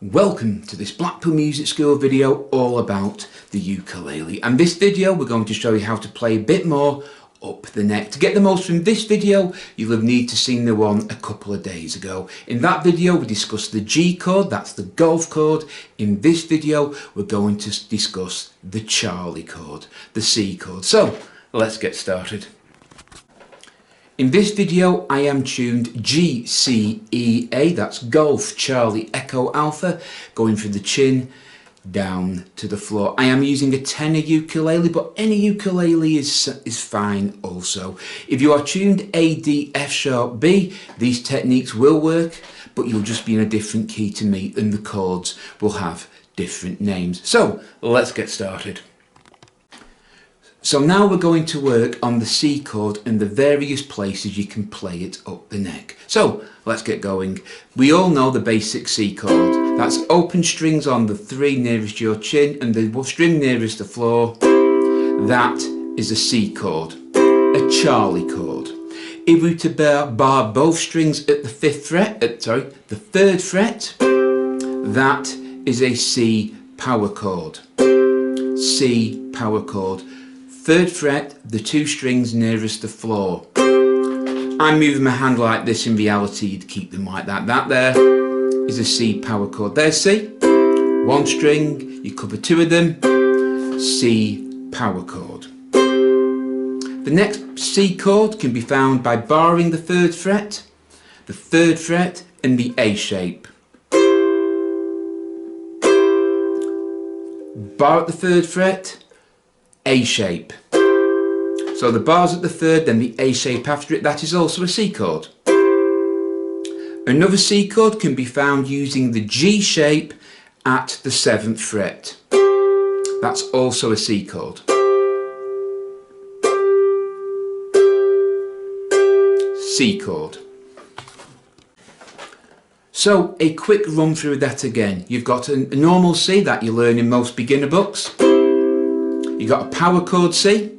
Welcome to this Blackpool Music School video all about the ukulele, and this video we're going to show you how to play a bit more up the neck. To get the most from this video you'll have need to seen the one a couple of days ago. In that video we discussed the G chord, that's the golf chord. In this video we're going to discuss the Charlie chord, the C chord. So let's get started. In this video I am tuned G, C, E, A, that's Golf, Charlie, Echo, Alpha, going from the chin down to the floor. I am using a tenor ukulele, but any ukulele is fine also. If you are tuned A, D, F sharp, B, these techniques will work, but you'll just be in a different key to me and the chords will have different names. So let's get started. So now we're going to work on the C chord and the various places you can play it up the neck. So let's get going. We all know the basic C chord. That's open strings on the three nearest your chin and the string nearest the floor. That is a C chord, a Charlie chord. If we were to bar both strings at the the third fret, that is a C power chord. C power chord. Third fret, the two strings nearest the floor. I'm moving my hand like this, in reality you'd keep them like that. That there is a C power chord. There's C, one string, you cover two of them, C power chord. The next C chord can be found by barring the third fret, and the A shape. Bar at the third fret, A shape. So the bar's at the third, then the A shape after it, that is also a C chord. Another C chord can be found using the G shape at the 7th fret. That's also a C chord. C chord. So a quick run through that again. You've got a normal C that you learn in most beginner books. You've got a power chord C.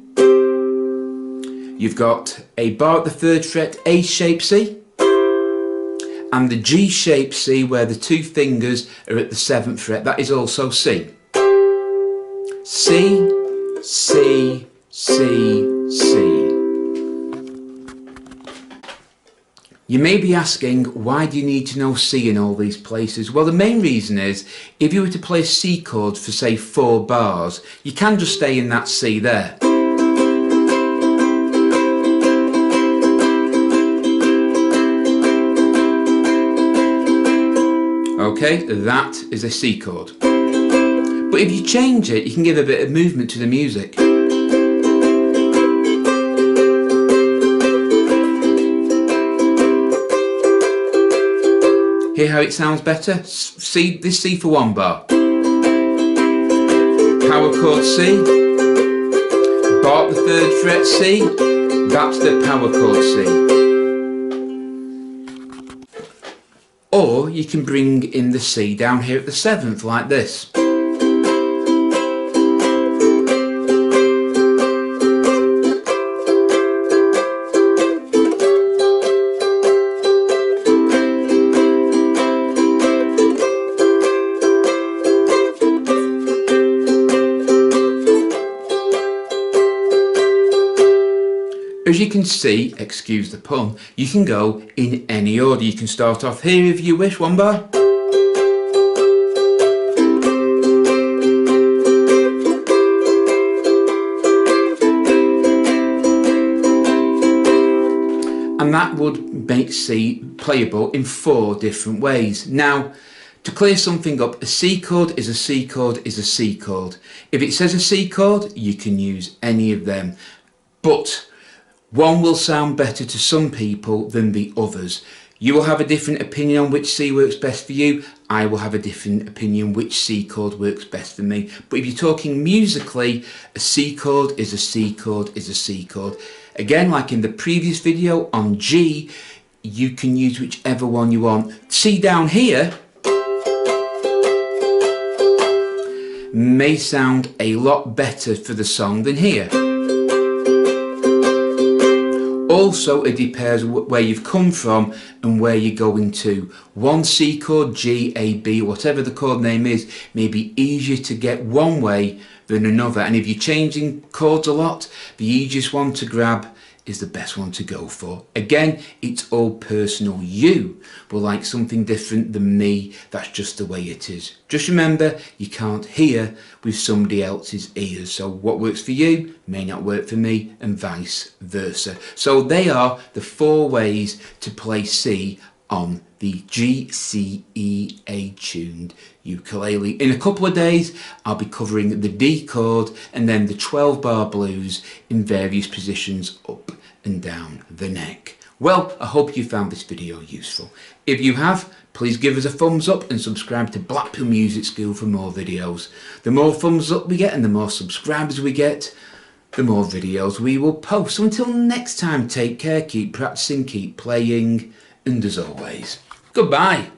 You've got a bar at the third fret, A shape C. And the G shape C where the two fingers are at the 7th fret, that is also C. C, C, C, C. You may be asking, why do you need to know C in all these places? Well, the main reason is, if you were to play a C chord for say 4 bars, you can just stay in that C there. Okay, that is a C chord. But if you change it, you can give a bit of movement to the music. Hear how it sounds better? See this C for 1 bar. Power chord C. Bar at the 3rd fret C. That's the power chord C. Or you can bring in the C down here at the 7th like this. As you can see, excuse the pun, you can go in any order. You can start off here if you wish, 1 bar. And that would make C playable in 4 different ways. Now, to clear something up, a C chord is a C chord is a C chord. If it says a C chord, you can use any of them. But one will sound better to some people than the others. You will have a different opinion on which C works best for you. I will have a different opinion which C chord works best for me. But if you're talking musically, a C chord is a C chord is a C chord. Again, like in the previous video on G, you can use whichever one you want. C down here may sound a lot better for the song than here. also it depends where you've come from and where you're going to. One C chord, G, A, B, whatever the chord name is, may be easier to get one way than another. And if you're changing chords a lot, the easiest one to grab is the best one to go for. Again, it's all personal. You will like something different than me. That's just the way it is. Just remember, you can't hear with somebody else's ears. So what works for you may not work for me, and vice versa. So they are the 4 ways to play C on the G, C, E, A tuned ukulele. In a couple of days, I'll be covering the D chord and then the 12-bar blues in various positions up and down the neck. Well, I hope you found this video useful. If you have, please give us a thumbs up and subscribe to Blackpool Music School for more videos. The more thumbs up we get and the more subscribers we get, the more videos we will post. So until next time, take care, keep practicing, keep playing, and as always, goodbye.